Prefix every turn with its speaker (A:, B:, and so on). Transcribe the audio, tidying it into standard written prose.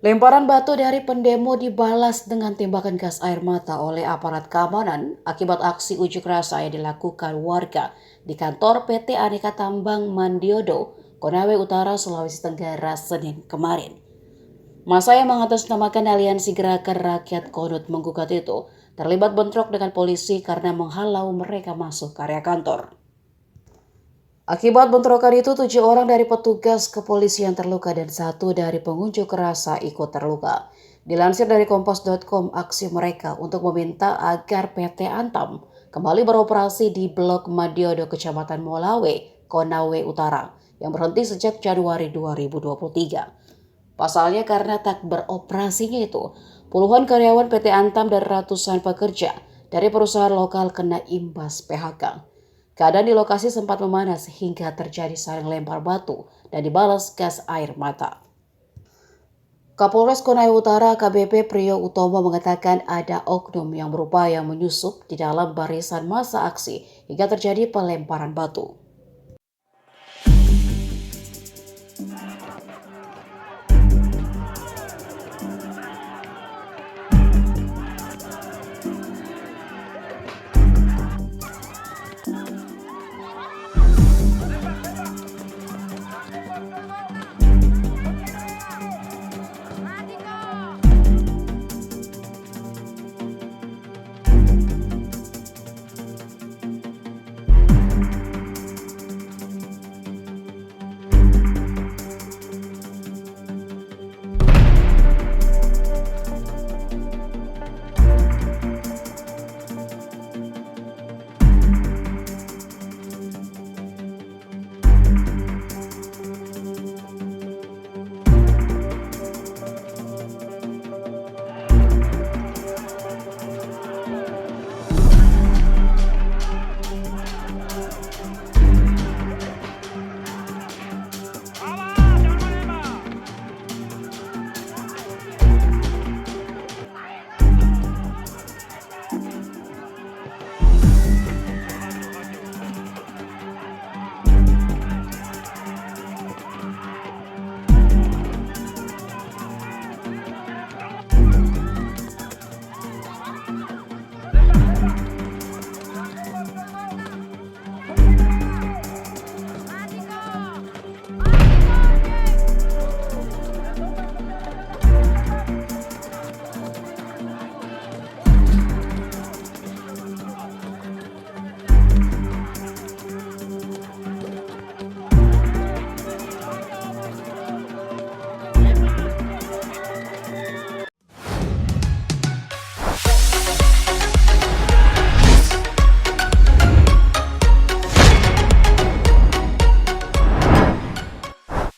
A: Lemparan batu dari pendemo dibalas dengan tembakan gas air mata oleh aparat keamanan akibat aksi unjuk rasa yang dilakukan warga di kantor PT Aneka Tambang Mandiodo, Konawe Utara, Sulawesi Tenggara, Senin kemarin. Masa yang mengatasnamakan Aliansi Gerakan Rakyat Konut menggugat itu terlibat bentrok dengan polisi karena menghalau mereka masuk ke area kantor. Akibat bentrokan itu, 7 orang dari petugas kepolisian terluka dan 1 dari pengunjuk rasa ikut terluka. Dilansir dari Kompas.com, aksi mereka untuk meminta agar PT Antam kembali beroperasi di Blok Madiodo, Kecamatan Molawe, Konawe Utara, yang berhenti sejak Januari 2023. Pasalnya karena tak beroperasinya itu, puluhan karyawan PT Antam dan ratusan pekerja dari perusahaan lokal kena imbas PHK. Keadaan di lokasi sempat memanas hingga terjadi saling lempar batu dan dibalas gas air mata. Kapolres Konawe Utara AKBP Priyo Utomo mengatakan ada oknum yang berupaya menyusup di dalam barisan massa aksi hingga terjadi pelemparan batu.